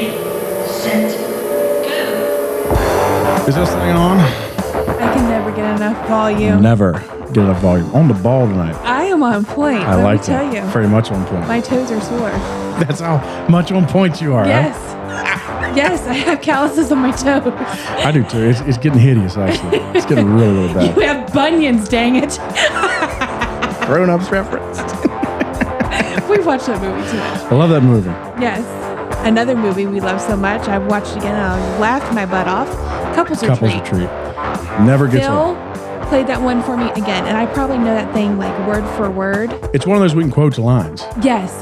Ready, set, go. Is this thing on? I can never get enough volume. Never get enough volume. On the ball tonight. I am on point. I let like me tell that. you. Very much on point. My toes are sore. That's how much on point you are. Yes. Huh? Yes, I have calluses on my toes. I do too. It's getting hideous, actually. It's getting really, really bad. You have bunions, dang it. Grown-ups reference. We watched that movie too much. I love that movie. Yes. Another movie we love so much. I've watched it again and I laughed my butt off. Couples Retreat. Never gets Phil old. played that one for me again, and I probably know that thing like word for word. It's one of those we can quote the lines. Yes.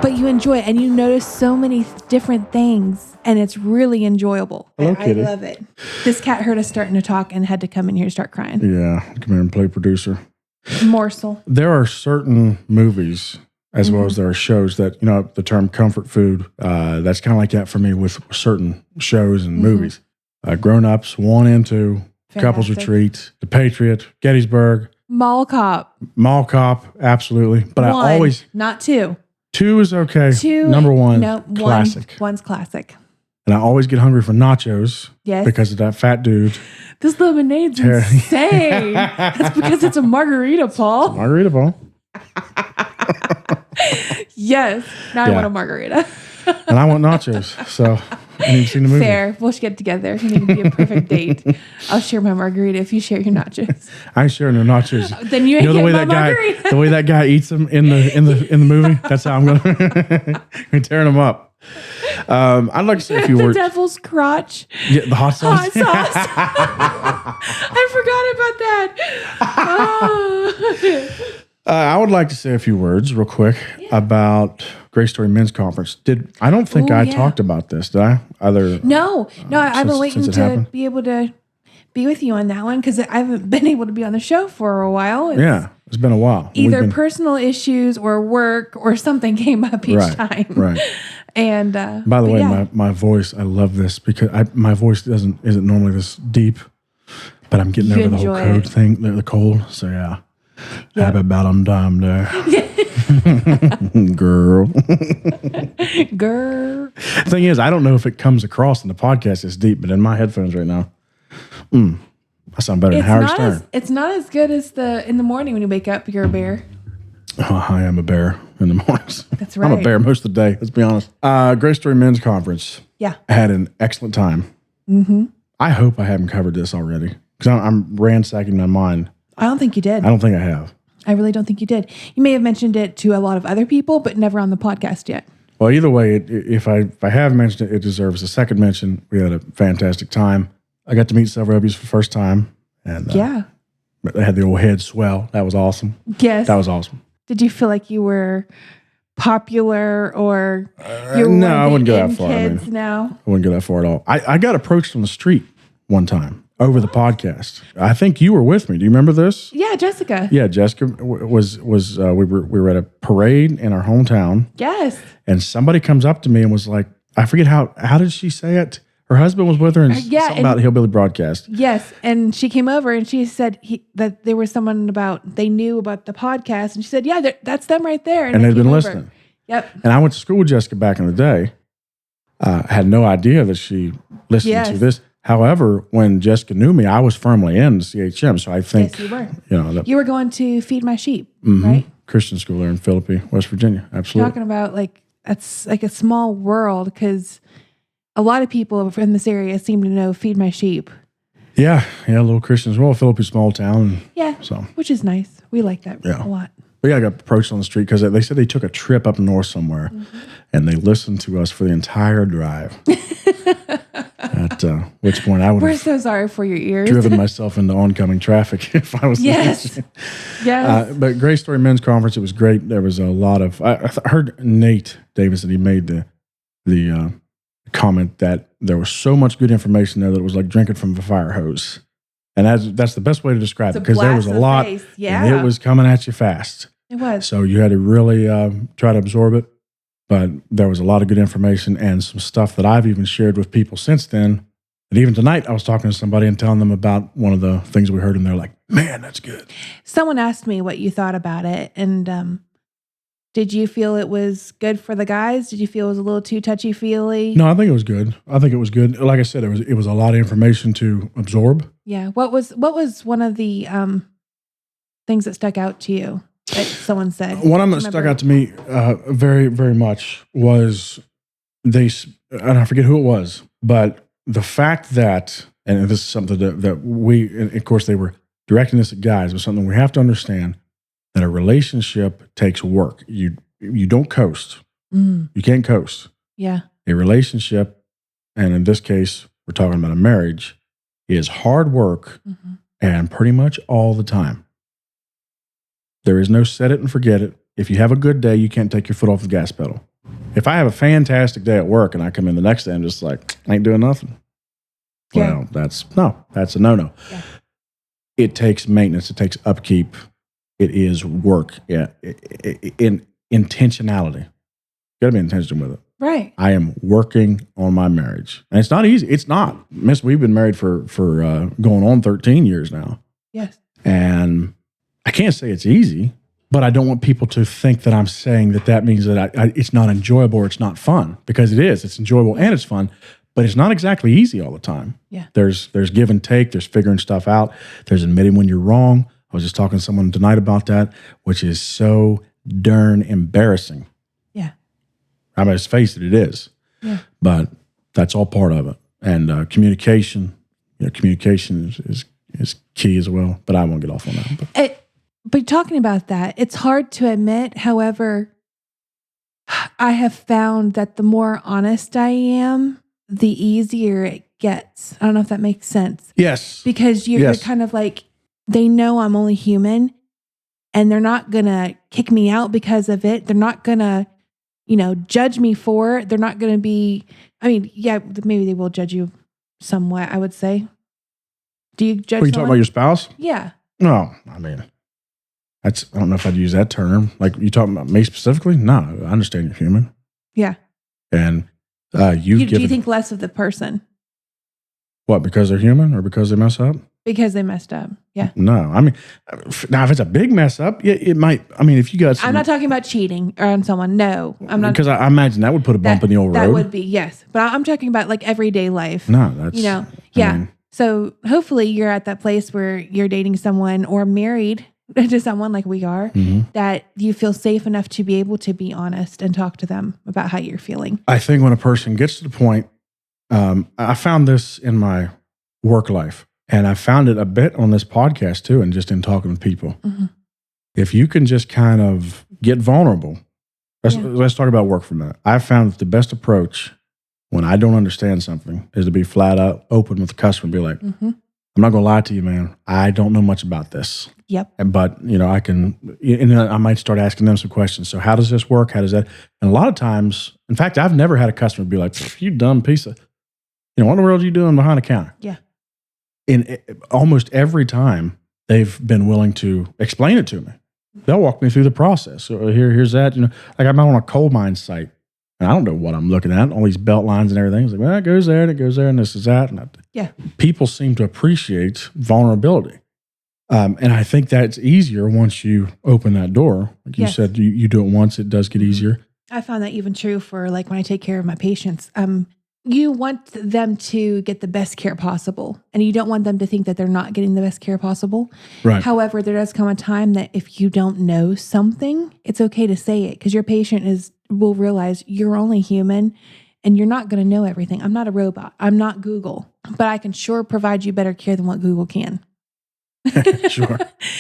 But you enjoy it, and you notice so many different things, and it's really enjoyable. Hello, I kitty. love it. This cat heard us starting to talk and had to come in here to start crying. Yeah, come here and play producer. Morsel. There are certain movies, as well as there are shows that, the term comfort food, that's kind of like that for me with certain shows and movies. Grown Ups, 1 and 2, Couples Fantastic. Retreat, The Patriot, Gettysburg, Mall Cop. Mall Cop, absolutely. But One, I always, not 2. 2 is okay. 2. Number 1, No, classic. One's classic. And I always get hungry for nachos Yes. because of that fat dude. This lemonade's insane. That's because it's a margarita, Paul. Margarita ball. Yes. Now I Yeah. want a margarita. And I want nachos. So I haven't even seen the movie. Fair. We'll get together. It need to be a perfect date. I'll share my margarita if you share your nachos. I ain't sharing no nachos. Then you ain't the getting way my that guy, margarita. the way that guy eats them in the movie. That's how I'm gonna tearing them up. I'd like to say a few The words. devil's crotch. Yeah, the hot sauce. Hot sauce. I forgot about that. Oh. I would like to say a few words real quick about GraceStory Men's Conference. I don't think Ooh, I yeah. talked about this, did I? No, I've been waiting since it to happened? be able to be with you on that one because I haven't been able to be on the show for a while. Yeah, it's been a while. Either personal issues or work or something came up each time. Right. And By the way, yeah. my voice, I love this because my voice isn't normally this deep, but I'm getting You over the whole enjoy code it. thing, the cold. So yeah. Have about time there. Girl. Girl. Thing is, I don't know if it comes across in the podcast as deep, but in my headphones right now, I sound better than Howard Stern. It's not as good as in the morning when you wake up, you're a bear. Oh, I am a bear in the mornings. That's I'm a right. bear most of the day, let's be honest. GraceStory Men's Conference. Yeah. I had an excellent time. Mm-hmm. I hope I haven't covered this already because I'm ransacking my mind. I don't think you did. I don't think I have. I really don't think you did. You may have mentioned it to a lot of other people, but never on the podcast yet. Well, either way, if I have mentioned it, it deserves a second mention. We had a fantastic time. I got to meet several of you for the first time. And Yeah. they had the old head swell. That was awesome. Yes. That was awesome. Did you feel like you were popular or you were no, one of I the wouldn't go that in far. I kids mean, now? I wouldn't go that far at all. I got approached on the street one time over the podcast. I think you were with me. Do you remember this? Yeah, Jessica. Yeah, Jessica was we were at a parade in our hometown, Yes. and somebody comes up to me and was like, I forget how did she say it? Her husband was with her and yeah, something and- about Hillbilly broadcast. Yes. And she came over and she said that there was someone they knew about the podcast. And she said, yeah, that's them right there. And I they'd been came over. listening. Yep. And I went to school with Jessica back in the day. Had no idea that she listened Yes. to this. However, when Jessica knew me, I was firmly in CHM. So I think, Yes, you were. that You were going to feed my sheep, Mm-hmm. right? Christian school there in Philippi, West Virginia. Absolutely. Talking about that's like a small world because a lot of people in this area seem to know Feed My Sheep. Yeah, little Christians. Well, Philippi, small town. Yeah. So, Which is nice. We like that Yeah. a lot. but yeah, I got approached on the street because they said they took a trip up north somewhere, and they listened to us for the entire drive. At which point I would We're have so sorry for your ears. driven myself into oncoming traffic if I was. Yes. Yes. But GraceStory Men's Conference, it was great. There was a lot of. I heard Nate Davis that he made the comment that there was so much good information there that it was like drinking from a fire hose, and that's the best way to describe It's it a because there was blast a in the lot. face. And Yeah. it was coming at you fast, It was. so you had to really try to absorb it. But there was a lot of good information and some stuff that I've even shared with people since then. And even tonight, I was talking to somebody and telling them about one of the things we heard, and they're like, "Man, that's good." Someone asked me what you thought about it, and Did you feel it was good for the guys? Did you feel it was a little too touchy-feely? No, I think it was good. Like I said, it was a lot of information to absorb. Yeah. What was one of the things that stuck out to you that someone said? One of them that stuck out to me very, very much was and I forget who it was, but the fact that, and this is something that we, and of course they were directing this at guys, but something we have to understand, that a relationship takes work. You don't coast. You can't coast. Yeah. A relationship, and in this case, we're talking about a marriage, is hard work and pretty much all the time. There is no set it and forget it. If you have a good day, you can't take your foot off the gas pedal. If I have a fantastic day at work and I come in the next day, I'm just like, I ain't doing nothing. Yeah. Well, that's a no-no. Yeah. It takes maintenance. It takes upkeep. It is work. Yeah. In intentionality. Got to be intentional with it. Right. I am working on my marriage. And it's not easy. It's not. Miss, we've been married for going on 13 years now. Yes. And I can't say it's easy, but I don't want people to think that I'm saying that means that it's not enjoyable or it's not fun, because it is. It's enjoyable and it's fun, but it's not exactly easy all the time. Yeah. There's give and take. There's figuring stuff out. There's admitting when you're wrong. I was just talking to someone tonight about that, which is so darn embarrassing. Yeah. I mean, let's face it, it is. Yeah. But that's all part of it. And communication, communication is key as well. But I won't get off on that. But talking about that, it's hard to admit. However, I have found that the more honest I am, the easier it gets. I don't know if that makes sense. Yes. Because you're kind of like, they know I'm only human, and they're not going to kick me out because of it. They're not going to, judge me for it. They're not going to be, maybe they will judge you somewhat, I would say. Do you judge Are you talking about your spouse? Yeah. No, I mean, I don't know if I'd use that term. Like, you talking about me specifically? No, I understand you're human. Yeah. And do you think less of the person? What, because they're human or because they mess up? Because they messed up. Yeah. No, I mean, now if it's a big mess up, it might. I mean, if you got, I'm not talking about cheating on someone. No, I'm not. Because I imagine that would put a bump in the old road. That would be, yes. But I'm talking about like everyday life. No, that's yeah. I mean, So hopefully you're at that place where you're dating someone or married to someone like we are, that you feel safe enough to be able to be honest and talk to them about how you're feeling. I think when a person gets to the point, I found this in my work life, and I found it a bit on this podcast too, and just in talking with people. If you can just kind of get vulnerable, let's talk about work for a minute. I found that the best approach when I don't understand something is to be flat out open with the customer and be like, I'm not going to lie to you, man. I don't know much about this. Yep. But, I can, and I might start asking them some questions. So how does this work? How does that? And a lot of times, in fact, I've never had a customer be like, you dumb piece of, what in the world are you doing behind the counter? Yeah. In almost every time, they've been willing to explain it to me. They'll walk me through the process. So here's that. Like I'm out on a coal mine site, and I don't know what I'm looking at. All these belt lines and everything. It's like, well, it goes there and it goes there, and this is that. And people seem to appreciate vulnerability. And I think that's easier once you open that door. Like you said, you do it once, it does get easier. I found that even true for like when I take care of my patients. You want them to get the best care possible, and you don't want them to think that they're not getting the best care possible. Right. However, there does come a time that if you don't know something, it's okay to say it, because your patient will realize you're only human and you're not going to know everything. I'm not a robot. I'm not Google, but I can sure provide you better care than what Google can. Sure.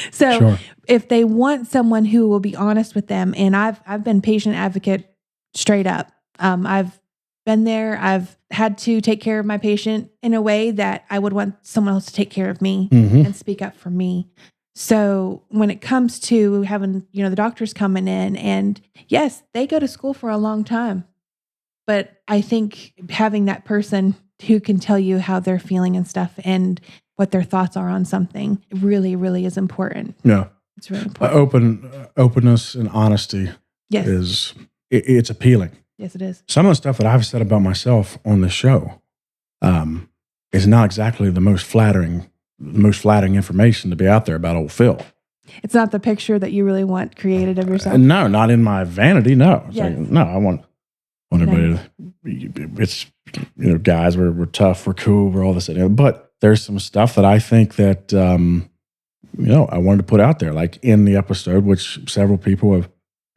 So if they want someone who will be honest with them, and I've been patient advocate straight up. I've been there. I've had to take care of my patient in a way that I would want someone else to take care of me and speak up for me. So when it comes to having, the doctors coming in, and yes, they go to school for a long time, but I think having that person who can tell you how they're feeling and stuff and what their thoughts are on something really, really is important. Yeah. It's really important. Openness and honesty it's appealing. Yes, it is. Some of the stuff that I've said about myself on this show is not exactly the most flattering information to be out there about old Phil. It's not the picture that you really want created of yourself. No, not in my vanity. No, it's Yes. like, no, I want everybody to. It's guys, we're tough, we're cool, we're all this and the other. But there's some stuff that I think that I wanted to put out there, like in the episode, which several people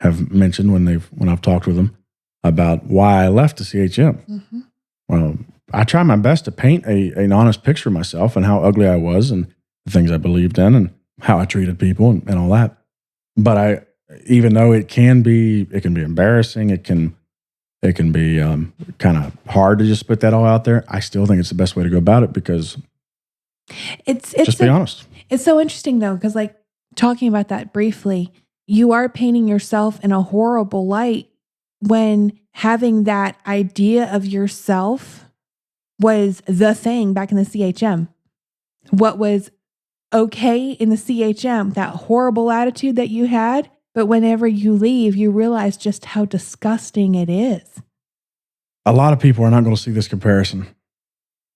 have mentioned when I've talked with them about why I left the CHM. Mm-hmm. Well, I try my best to paint an honest picture of myself and how ugly I was and the things I believed in and how I treated people and all that. But even though it can be embarrassing, it can be kind of hard to just put that all out there. I still think it's the best way to go about it because it's just be honest. It's so interesting though, because like talking about that briefly, you are painting yourself in a horrible light when having that idea of yourself was the thing back in the CHM. What was okay in the CHM, that horrible attitude that you had, but whenever you leave, you realize just how disgusting it is. A lot of people are not going to see this comparison,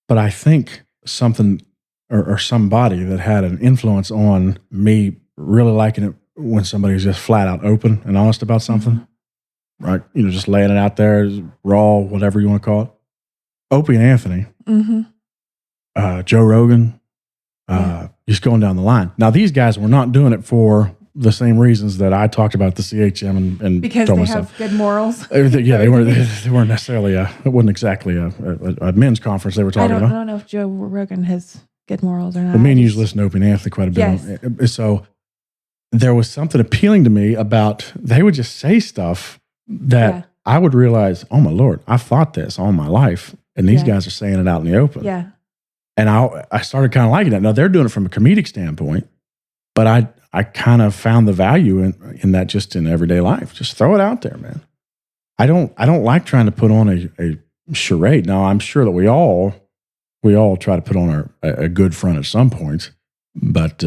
but I think something or somebody that had an influence on me really liking it when somebody's just flat out open and honest about something, right? Just laying it out there, raw, whatever you want to call it. Opie and Anthony, Joe Rogan, just going down the line. Now, these guys were not doing it for the same reasons that I talked about the CHM and because told they myself. have good morals. Yeah, they weren't necessarily. It wasn't exactly a men's conference they were talking about. I don't know if Joe Rogan has good morals or not. But me and you listen to Opie and Anthony quite a bit. Yes. So there was something appealing to me about they would just say stuff that I would realize, oh my Lord, I've thought this all my life, and these guys are saying it out in the open. Yeah. And I started kind of liking it. Now they're doing it from a comedic standpoint, but I kind of found the value in that just in everyday life. Just throw it out there, man. I don't like trying to put on a charade. Now I'm sure that we all try to put on a good front at some point, but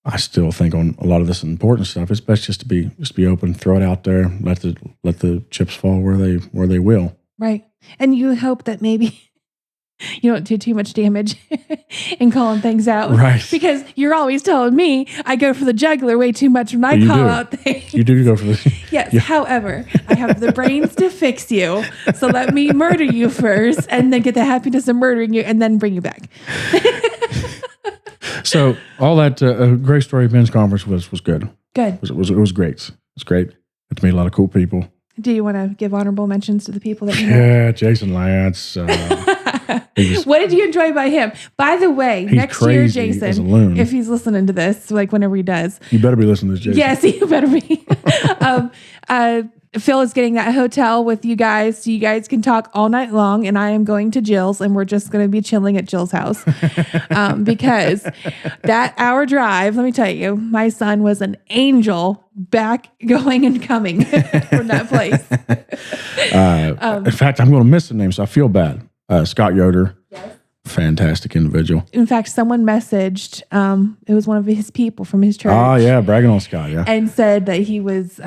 I still think on a lot of this important stuff, it's best just to be open, throw it out there, let the chips fall where they will. Right. And you hope that maybe you don't do too much damage in calling things out. Right. Because you're always telling me I go for the jugular way too much when I call out things. You do go for the... Yes. Yeah. However, I have the brains to fix you. So let me murder you first and then get the happiness of murdering you and then bring you back. So all that GraceStory men's conference was good. Good. It was great. It's great. Got to meet a lot of cool people. Do you want to give honorable mentions to the people that you know? Yeah, Jason Lance. What did you enjoy by him? By the way, next year, Jason, if he's listening to this, like whenever he does. You better be listening to this, Jason. Yes, you better be. Phil is getting that hotel with you guys so you guys can talk all night long, and I am going to Jill's, and we're just going to be chilling at Jill's house because that hour drive, let me tell you, my son was an angel back going and coming from that place. In fact, I'm going to miss the name, so I feel bad. Scott Yoder. Yes. Fantastic individual. In fact, someone messaged, it was one of his people from his church. Oh, yeah, bragging on Scott, yeah. And said that he was...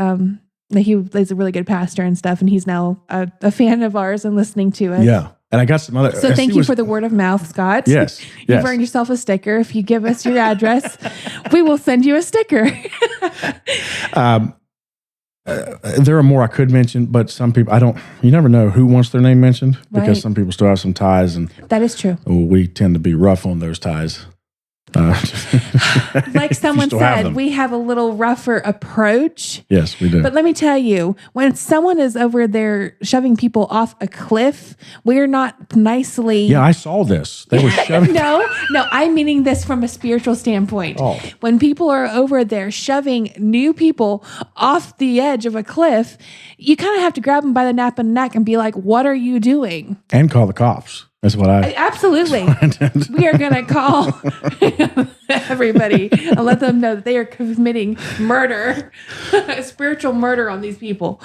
that he is a really good pastor and stuff, and he's now a fan of ours and listening to us. Yeah, and I got some other... So thank you for the word of mouth, Scott. Yes. You've earned yourself a sticker. If you give us your address, we will send you a sticker. There are more I could mention, but some people, you never know who wants their name mentioned because some people still have some ties. And that is true. We tend to be rough on those ties. Like someone said, we have a little rougher approach. Yes, we do. But let me tell you, when someone is over there shoving people off a cliff, we're not nicely... Yeah, I saw this. They were shoving... No, I'm meaning this from a spiritual standpoint. Oh. When people are over there shoving new people off the edge of a cliff, you kind of have to grab them by the nape of the neck and be like, what are you doing? And call the cops. That's what I... Absolutely. We are going to call everybody and let them know that they are committing murder, spiritual murder on these people.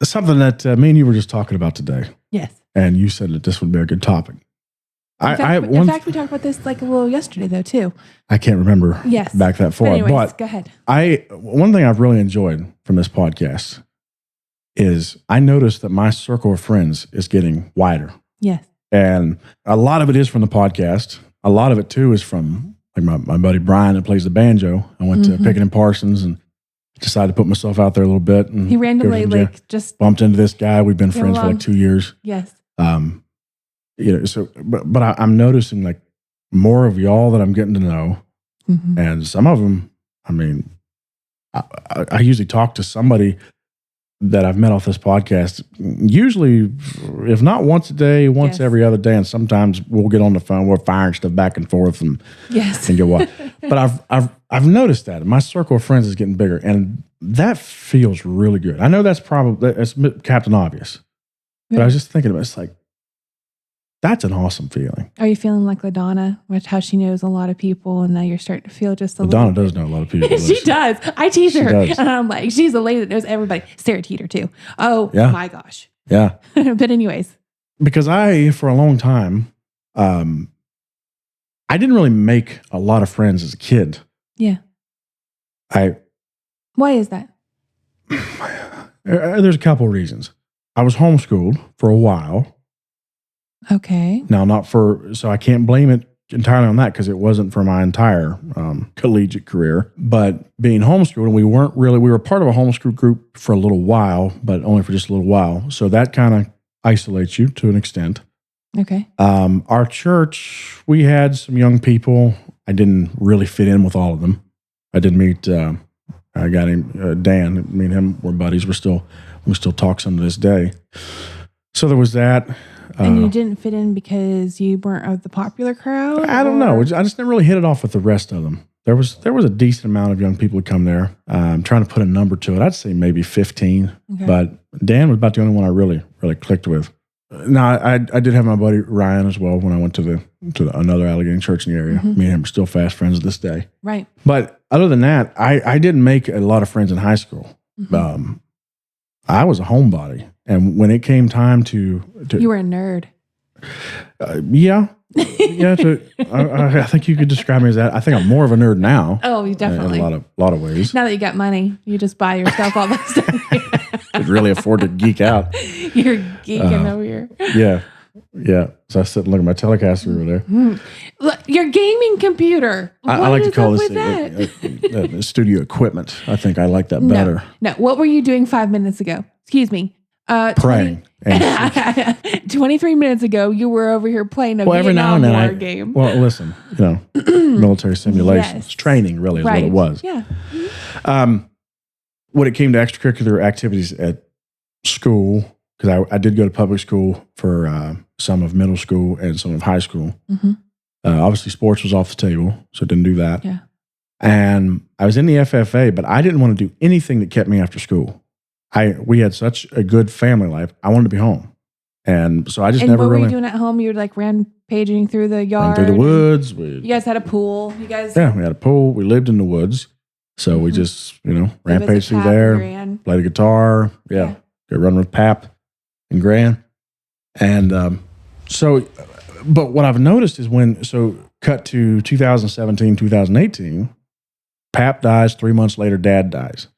Something that me and you were just talking about today. Yes. And you said that this would be a good topic. In fact, we talked about this like a little yesterday, though, too. I can't remember back that far. But anyways, go ahead. One thing I've really enjoyed from this podcast is I noticed that my circle of friends is getting wider. Yes. And a lot of it is from the podcast. A lot of it, too, is from like my buddy Brian that plays the banjo. I went to Pickett and Parsons and decided to put myself out there a little bit. And he randomly like just bumped into this guy. We've been friends for like 2 years. Yes. So, but I'm noticing like more of y'all that I'm getting to know, and some of them, I mean, I usually talk to somebody that I've met off this podcast, usually, if not once a day, once every other day, and sometimes we'll get on the phone, we're firing stuff back and forth and get what. But I've noticed that my circle of friends is getting bigger, and that feels really good. I know that's Captain Obvious, but I was just thinking about it's like that's an awesome feeling. Are you feeling like LaDonna, with how she knows a lot of people, and now you're starting to feel just a little? LaDonna does know a lot of people. She does. I tease her, and I'm like, she's a lady that knows everybody. Sarah Teeter too. Oh my gosh. Yeah. But anyways, because for a long time, I didn't really make a lot of friends as a kid. Yeah. Why is that? There's a couple of reasons. I was homeschooled for a while. Okay. Now, so I can't blame it entirely on that because it wasn't for my entire collegiate career. But being homeschooled, and we were part of a homeschool group for a little while, but only for just a little while. So that kind of isolates you to an extent. Okay. Our church, we had some young people. I didn't really fit in with all of them. I did meet a guy named Dan. Me and him were buddies. We still talk some to this day. So there was that. And you didn't fit in because you weren't of the popular crowd? I don't know. I just didn't really hit it off with the rest of them. There was a decent amount of young people who come there. I'm trying to put a number to it. I'd say maybe 15. Okay. But Dan was about the only one I really clicked with. Now, I did have my buddy Ryan as well when I went to another Allegheny church in the area. Me and him are still fast friends to this day. Right. But other than that, I didn't make a lot of friends in high school. I was a homebody. And when it came time to you were a nerd. Yeah. I think you could describe me as that. I think I'm more of a nerd now. Oh, definitely. In a lot of ways. Now that you got money, you just buy yourself all that stuff. Could really afford to geek out. You're geeking over here. Yeah. So I sit and look at my Telecaster over there. Look, your gaming computer. I like to call this studio equipment. I think I like that better. No. What were you doing 5 minutes ago? Excuse me. Praying. 23 minutes ago, you were over here playing a Vietnam War game. Well, listen, military simulations, training really is what it was. Yeah. When it came to extracurricular activities at school, because I did go to public school for some of middle school and some of high school. Obviously, sports was off the table, so didn't do that. Yeah. And I was in the FFA, but I didn't want to do anything that kept me after school. We had such a good family life. I wanted to be home. And so I just never really... And what were you doing at home? You were like rampaging through the yard? Through the woods. You guys had a pool? Yeah, we had a pool. We lived in the woods. So we just, rampaged through there, played the guitar. Yeah. Go run with Pap and Gran. And but what I've noticed is cut to 2017, 2018, Pap dies, 3 months later, Dad dies.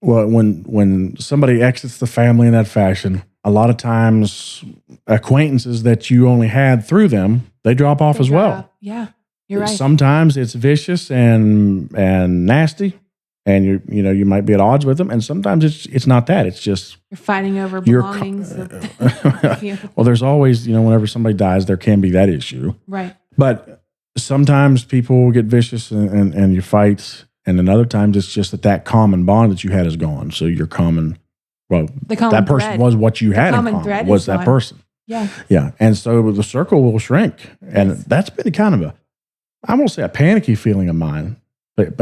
Well, when somebody exits the family in that fashion, a lot of times acquaintances that you only had through them, they drop off as well. Yeah, you're right. Sometimes it's vicious and nasty, and you might be at odds with them, and sometimes it's not that. It's just you're fighting over belongings. Well, there's always whenever somebody dies, there can be that issue. Right. But sometimes people get vicious and you fight. And then other times it's just that common bond that you had is gone. So your that person was what you had in common, was that person. Yeah. Yeah. And so the circle will shrink. And that's been kind of I won't say a panicky feeling of mine, but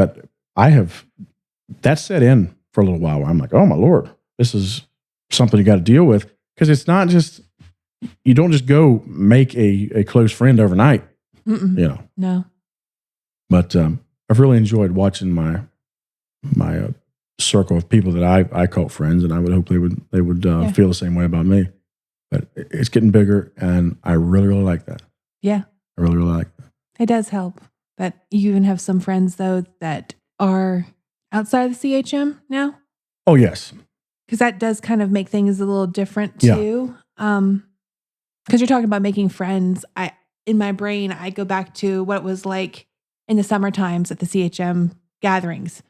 that set in for a little while where I'm like, oh my Lord, this is something you got to deal with. Because it's not just, you don't just go make a close friend overnight, No. But, I've really enjoyed watching my circle of people that I call friends, and I would hope they would feel the same way about me. But it's getting bigger, and I really, really like that. Yeah. I really, really like that. It does help that you even have some friends, though, that are outside the CHM now. Oh, yes. Because that does kind of make things a little different, too. Because you're talking about making friends. In my brain, I go back to what it was like in the summer times at the CHM gatherings.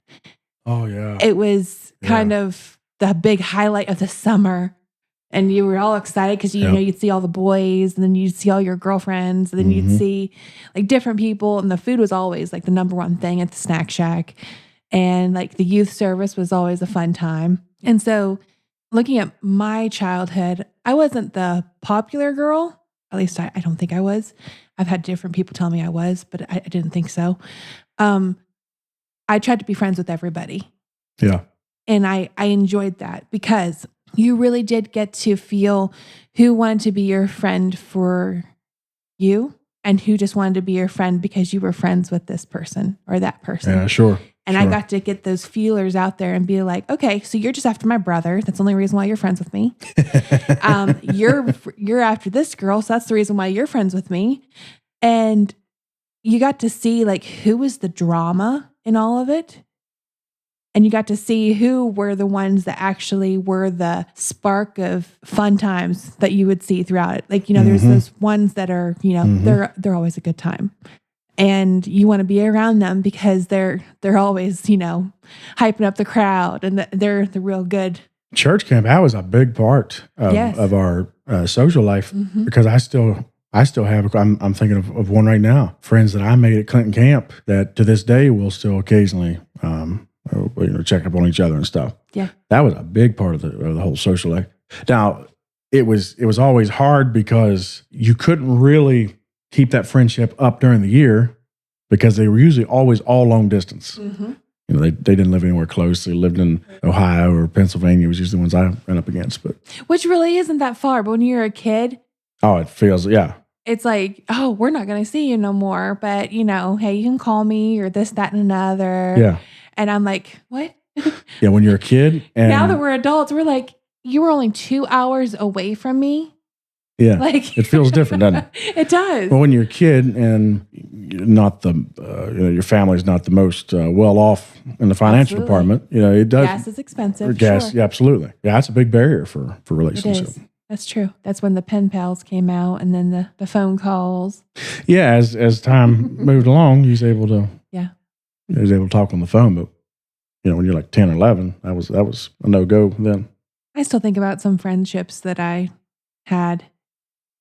Oh yeah. It was kind of the big highlight of the summer. And you were all excited because, you'd see all the boys, and then you'd see all your girlfriends, and then you'd see like different people. And the food was always like the number one thing at the snack shack. And like the youth service was always a fun time. And so looking at my childhood, I wasn't the popular girl. At least I don't think I was. I've had different people tell me I was, but I didn't think so. I tried to be friends with everybody. Yeah. And I enjoyed that because you really did get to feel who wanted to be your friend for you and who just wanted to be your friend because you were friends with this person or that person. Yeah, sure. And I got to get those feelers out there and be like, okay, so you're just after my brother. That's the only reason why you're friends with me. You're after this girl. So that's the reason why you're friends with me. And you got to see like who was the drama in all of it. And you got to see who were the ones that actually were the spark of fun times that you would see throughout it. Like, there's those ones that are, they're always a good time. And you want to be around them because they're always, hyping up the crowd, and they're the real good. Church camp, that was a big part of our social life because I still have, I'm thinking of one right now, friends that I made at Clinton Camp that to this day will still occasionally check up on each other and stuff. Yeah. That was a big part of the whole social life. Now, it was always hard because you couldn't really keep that friendship up during the year because they were usually always all long distance. They didn't live anywhere close. They lived in Ohio or Pennsylvania, was usually the ones I ran up against. But which really isn't that far. But when you're a kid, it feels, it's like, oh, we're not going to see you no more. But, hey, you can call me or this, that, and another. Yeah. And I'm like, what? Yeah, when you're a kid. And now that we're adults, we're like, you were only 2 hours away from me. Yeah. Like, it feels different, doesn't it? It does. Well, when you're a kid and you're not your family's not the most well off in the financial department, it does. Gas is expensive. Gas, sure. Yeah, absolutely. Yeah, that's a big barrier for relationship. It is. That's true. That's when the pen pals came out, and then the phone calls. Yeah, as time moved along, he was able to talk on the phone. But when you're like 10 or 11, that was a no go then. I still think about some friendships that I had.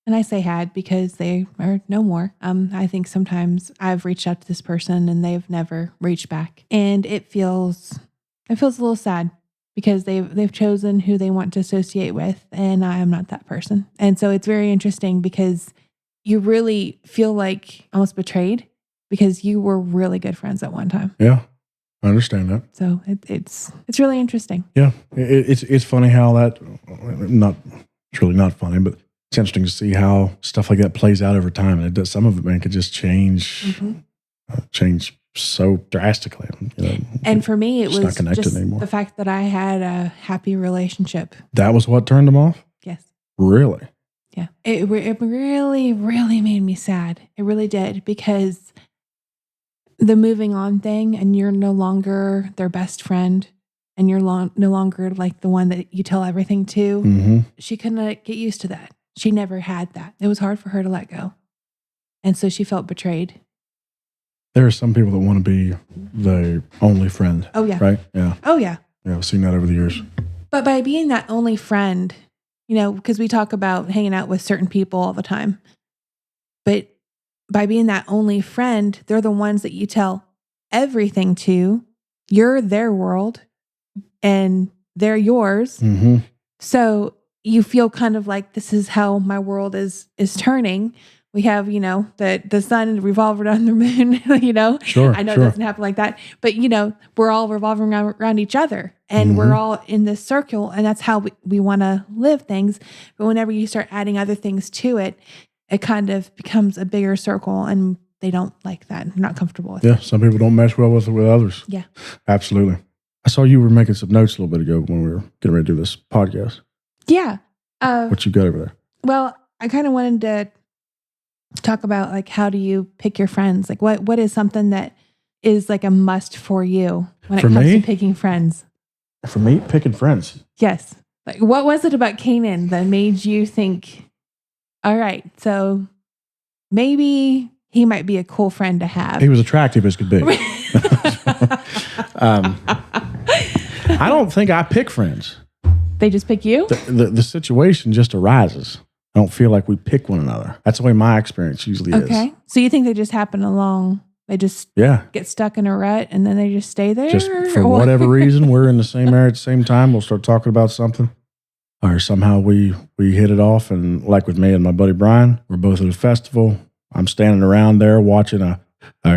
And I say had because they are no more. I think sometimes I've reached out to this person and they've never reached back. And it feels a little sad because they've chosen who they want to associate with, and I am not that person. And so it's very interesting because you really feel like almost betrayed because you were really good friends at one time. Yeah, I understand that. So it's really interesting. Yeah, it's funny how that it's really not funny, but it's interesting to see how stuff like that plays out over time. And it does, some of it, man, could just change so drastically. And for me, it was not connected just anymore. The fact that I had a happy relationship. That was what turned them off? Yes. Really? Yeah. It really, really made me sad. It really did, because the moving on thing, and you're no longer their best friend, and you're no longer like the one that you tell everything to. She couldn't get used to that. She never had that. It was hard for her to let go. And so she felt betrayed. There are some people that want to be the only friend. Oh, yeah. Right? Yeah. Oh, yeah. Yeah, I've seen that over the years. But by being that only friend, because we talk about hanging out with certain people all the time. But by being that only friend, they're the ones that you tell everything to. You're their world and they're yours. So you feel kind of like, this is how my world is turning. We have, the sun revolve around the moon, Sure. I know it doesn't happen like that, but we're all revolving around each other, and we're all in this circle, and that's how we want to live things. But whenever you start adding other things to it, it kind of becomes a bigger circle, and they don't like that. They're not comfortable with it. Yeah. Some people don't mesh well with others. Yeah. Absolutely. I saw you were making some notes a little bit ago when we were getting ready to do this podcast. Yeah. What you got over there? Well, I kind of wanted to talk about, like, how do you pick your friends? Like, what is something that is like a must for you when it comes to picking friends? For me, picking friends. Yes. Like, what was it about Canaan that made you think, all right, so maybe he might be a cool friend to have. He was attractive as could be. I don't think I pick friends. They just pick you? The situation just arises. I don't feel like we pick one another. That's the way my experience usually is. Okay. So you think they just happen along? They just get stuck in a rut and then they just stay there? Just for whatever reason, we're in the same area at the same time. We'll start talking about something. Or somehow we hit it off. And like with me and my buddy Brian, we're both at a festival. I'm standing around there watching a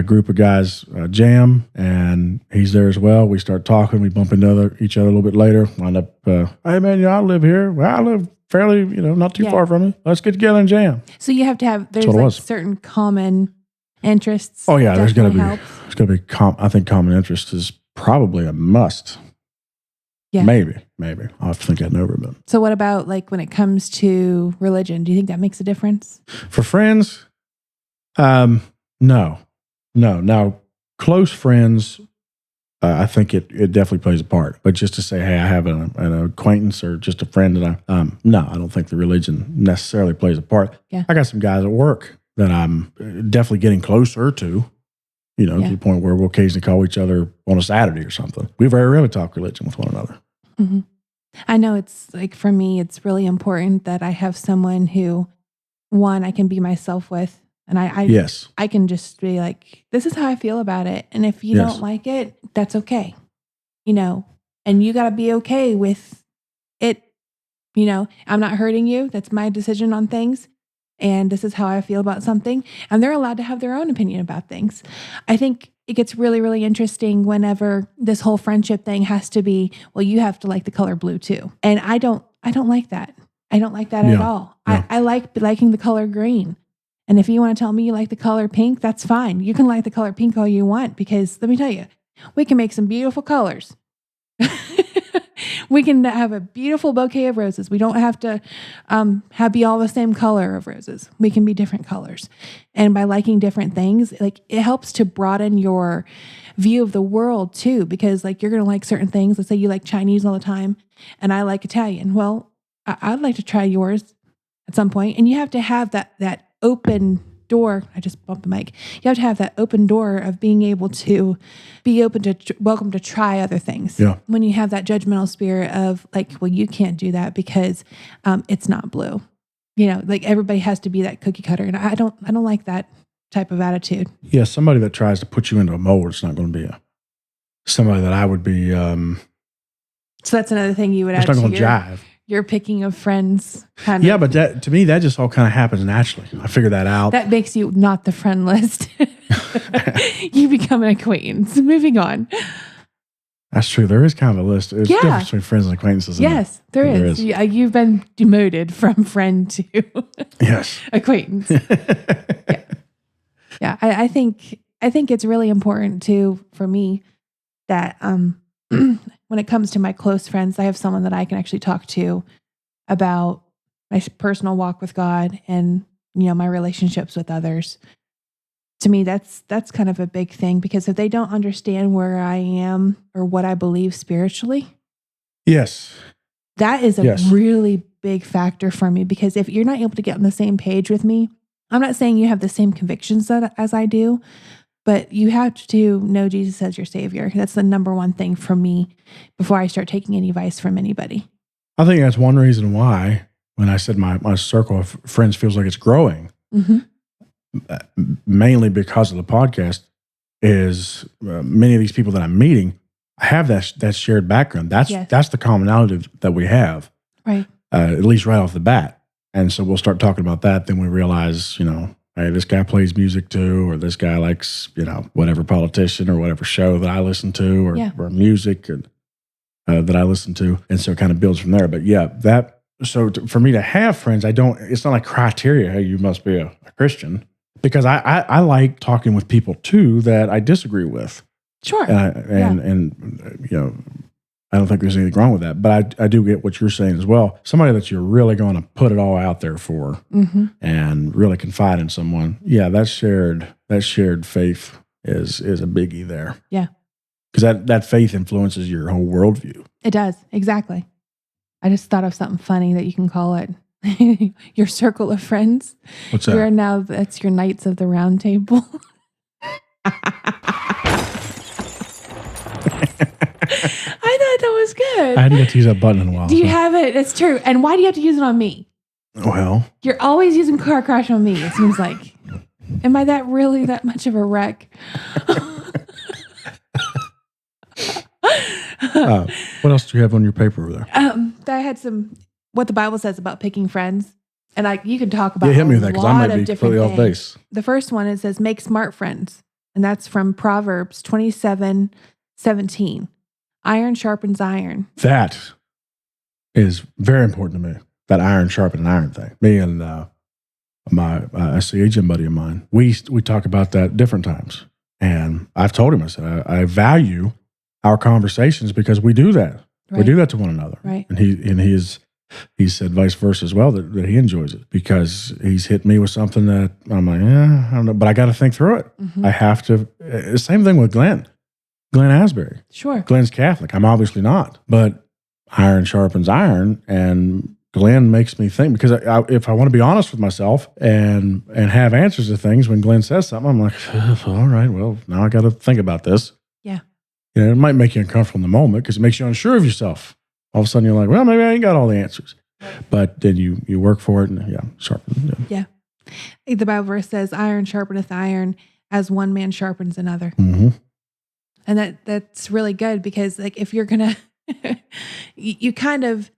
group of guys jam, and he's there as well. We start talking. We bump into each other a little bit later. Wind up, hey man, I live here. Well, I live fairly, not too far from you. Let's get together and jam. So you have to have, there's like certain common interests. Oh yeah, there's going to be, I think common interest is probably a must. Yeah. Maybe. I'll have to think that over a bit. So what about like when it comes to religion? Do you think that makes a difference? For friends, no. Now, close friends, I think it definitely plays a part. But just to say, hey, I have an acquaintance or just a friend that no, I don't think the religion necessarily plays a part. Yeah. I got some guys at work that I'm definitely getting closer to, to the point where we'll occasionally call each other on a Saturday or something. We very rarely talk religion with one another. Mm-hmm. I know it's like, for me, it's really important that I have someone who, one, I can be myself with. And I can just be like, this is how I feel about it. And if you don't like it, that's okay. And you got to be okay with it. I'm not hurting you. That's my decision on things. And this is how I feel about something. And they're allowed to have their own opinion about things. I think it gets really, really interesting whenever this whole friendship thing has to be, well, you have to like the color blue too. And I don't like that. I don't like that at all. Yeah. I like liking the color green. And if you want to tell me you like the color pink, that's fine. You can like the color pink all you want, because let me tell you, we can make some beautiful colors. We can have a beautiful bouquet of roses. We don't have to be all the same color of roses. We can be different colors. And by liking different things, like, it helps to broaden your view of the world too, because like you're going to like certain things. Let's say you like Chinese all the time and I like Italian. Well, I'd like to try yours at some point. And you have to have that open door. I just bumped the mic. You have to have that open door of being able to be open to welcome to try other things. Yeah. When you have that judgmental spirit of like, well, you can't do that because it's not blue. Like everybody has to be that cookie cutter, and I don't like that type of attitude. Yeah, somebody that tries to put you into a mold, it's not going to be somebody that I would be. So that's another thing you would add. It's not going to jive. Your picking of friends kind of. Yeah, but that, to me, that just all kind of happens naturally. I figured that out. That makes you not the friend list. You become an acquaintance. Moving on. That's true. There is kind of a list. There's a difference between friends and acquaintances. Yes, there is. Yeah, you've been demoted from friend to acquaintance. Yeah. I think it's really important too for me that when it comes to my close friends, I have someone that I can actually talk to about my personal walk with God and, my relationships with others. To me, that's kind of a big thing, because if they don't understand where I am or what I believe spiritually, that is a really big factor for me, because if you're not able to get on the same page with me, I'm not saying you have the same convictions as I do, but you have to know Jesus as your Savior. That's the number one thing for me before I start taking any advice from anybody. I think that's one reason why, when I said my circle of friends feels like it's growing, mainly because of the podcast, is many of these people that I'm meeting have that shared background. That's the commonality that we have, right? At least right off the bat. And so we'll start talking about that. Then we realize, hey, this guy plays music too, or this guy likes, whatever politician or whatever show that I listen to, or music that I listen to. And so it kind of builds from there. But for me to have friends, it's not like criteria, hey, you must be a Christian, because I like talking with people too that I disagree with. Sure. And I don't think there's anything wrong with that, but I do get what you're saying as well. Somebody that you're really going to put it all out there for, and really confide in someone. Yeah, that shared faith is a biggie there. Yeah, because that faith influences your whole worldview. It does, exactly. I just thought of something funny that you can call it. Your circle of friends. What's You are that? now, that's your Knights of the Round Table. I thought that was good. I hadn't got to use that button in a while. Do you so- have it? It's true. And why do you have to use it on me? Well, You're always using car crash on me, it seems like. Am I that much of a wreck? what else do you have on your paper over there? I had what the Bible says about picking friends. And you can talk about Hit me with a that because I lot might be of different completely off things. base. The first one, it says, make smart friends. And that's from Proverbs 27:17. Iron sharpens iron. That is very important to me. That iron sharpening iron thing. Me and my Asian buddy of mine, we talk about that different times. And I've told him, I said, I value our conversations because we do that. Right. We do that to one another. Right. And he said vice versa as well, that he enjoys it because he's hit me with something that I'm like, I don't know, but I got to think through it. Mm-hmm. I have to. Same thing with Glenn Asbury. Sure. Glenn's Catholic. I'm obviously not, but iron sharpens iron, and Glenn makes me think because if I want to be honest with myself and have answers to things, when Glenn says something, I'm like, all right, well, now I got to think about this. Yeah. It might make you uncomfortable in the moment because it makes you unsure of yourself. All of a sudden, you're like, well, maybe I ain't got all the answers, but then you work for it and sharpen. Yeah. The Bible verse says, "Iron sharpeneth iron, as one man sharpens another." Mm-hmm. And that's really good because, like, if you're gonna, you kind of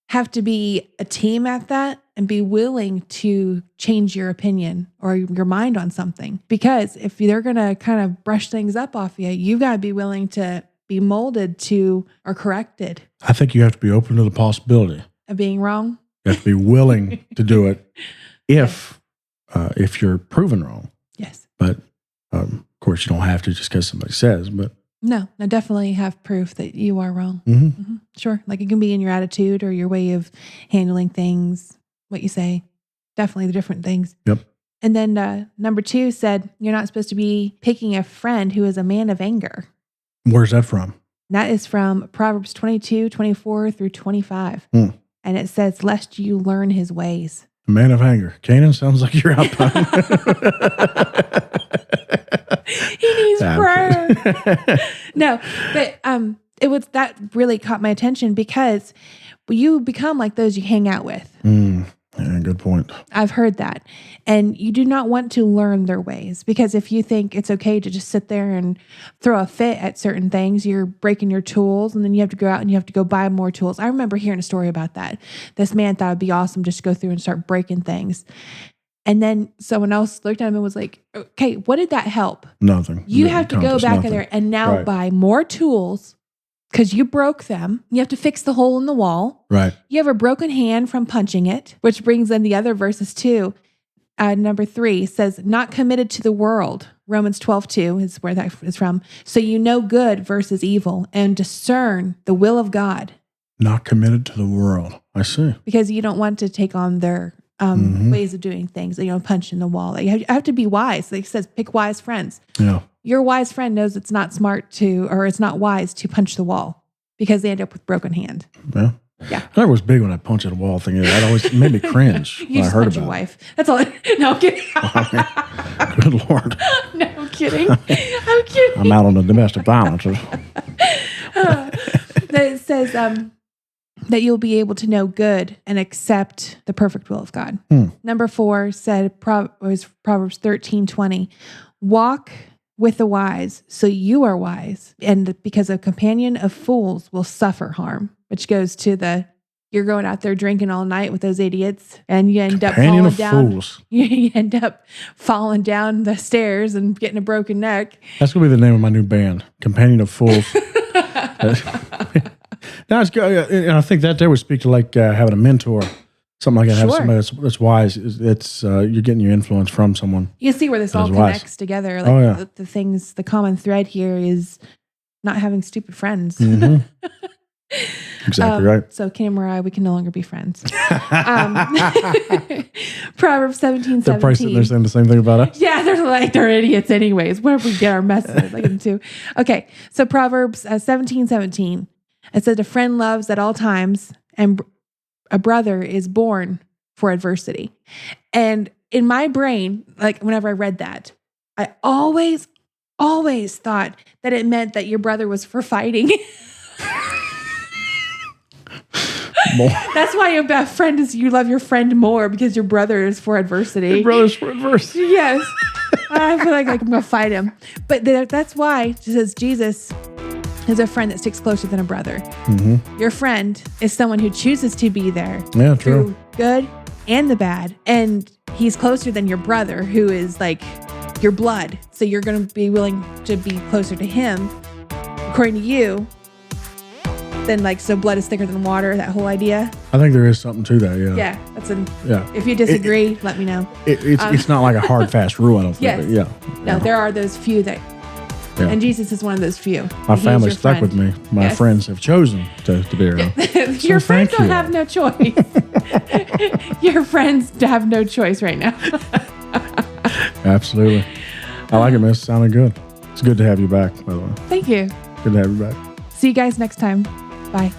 have to be a team at that and be willing to change your opinion or your mind on something. Because if they're gonna kind of brush things up off you got to be willing to be molded to or corrected I think you have to be open to the possibility. of being wrong. You have to be willing to do it if you're proven wrong. Yes. But of course, you don't have to just because somebody says. But No, definitely have proof that you are wrong. mm-hmm. Mm-hmm. Sure. Like it can be in your attitude or your way of handling things, what you say. Definitely the different things. Yep. And then number 2 said, you're not supposed to be picking a friend who is a man of anger. Where's that from? That is from Proverbs 22:24 through 25. Hmm. And it says, lest you learn his ways. A man of anger. Canaan sounds like you're out. He needs I'm prayer. kidding. No, but that really caught my attention because you become like those you hang out with. Yeah, good point. I've heard that. And you do not want to learn their ways because if you think it's okay to just sit there and throw a fit at certain things, you're breaking your tools and then you have to go out and you have to go buy more tools. I remember hearing a story about that. This man thought it'd be awesome just to go through and start breaking things. And then someone else looked at him and was like, okay, what did that help? Nothing. You have to go Accomplished back in nothing. there and now Right. buy more tools because you broke them. You have to fix the hole in the wall. Right. You have a broken hand from punching it, which brings in the other verses too. Number 3 says, not committed to the world. Romans 12:2 is where that is from. So you know good versus evil and discern the will of God Not committed to the world. I see. because you don't want to take on their ways of doing things. Punch in the wall. Like, you have to be wise. Like it says, pick wise friends. Yeah. Your wise friend knows it's not smart or it's not wise to punch the wall because they end up with broken hand. Yeah. Yeah. I never was big on that punch at a wall thing. That always made me cringe You when I just heard punch about your wife. That's all. No, I'm kidding. it. Good Lord. No, I'm kidding. I'm kidding. I'm out on the domestic violence. It says that you'll be able to know good and accept the perfect will of God. Number 4 said was Proverbs 13:20. Walk with the wise, so you are wise, and because a companion of fools will suffer harm. Which goes to you're going out there drinking all night with those idiots, and you end Companion up of falling down. fools. You end up falling down the stairs and getting a broken neck. That's going to be the name of my new band, Companion of Fools. No, it's good. And I think that there would speak to like having a mentor, something like that. Have Sure. somebody that's wise. It's you're getting your influence from someone. You can see where this all That is wise. connects together. Like Oh, yeah. the common thread here is not having stupid friends. Mhm. Exactly right. So Kim and Mariah, we can no longer be friends. Proverbs 17:17. They're probably sitting there saying the same thing about us. Yeah, they're idiots anyways. Where if we get our message? Like them too. Okay, so Proverbs 17:17. It says, "A friend loves at all times, and a brother is born for adversity. And in my brain, like whenever I read that, I always thought that it meant that your brother was for fighting. That's why your best friend is you love your friend more because your brother is for adversity. Your brother's for adversity. Yes. I feel like I'm going to fight him. But that's why it says Jesus is a friend that sticks closer than a brother. Mm-hmm. Your friend is someone who chooses to be there. Yeah, true. Through good and the bad. And he's closer than your brother, who is like your blood. So you're going to be willing to be closer to him, according to you. Then so blood is thicker than water, that whole idea. I think there is something to that, yeah. Yeah. If you disagree, let me know. It's not like a hard, fast rule, I don't think. Yes. But yeah. No, there are those few that, and Jesus is one of those few. My family's stuck with me. My friends have chosen to be around. Your friends don't have no choice. Your friends have no choice right now. Absolutely. I like it, miss. Sounded good. It's good to have you back, by the way. Thank you. Good to have you back. See you guys next time. Bye.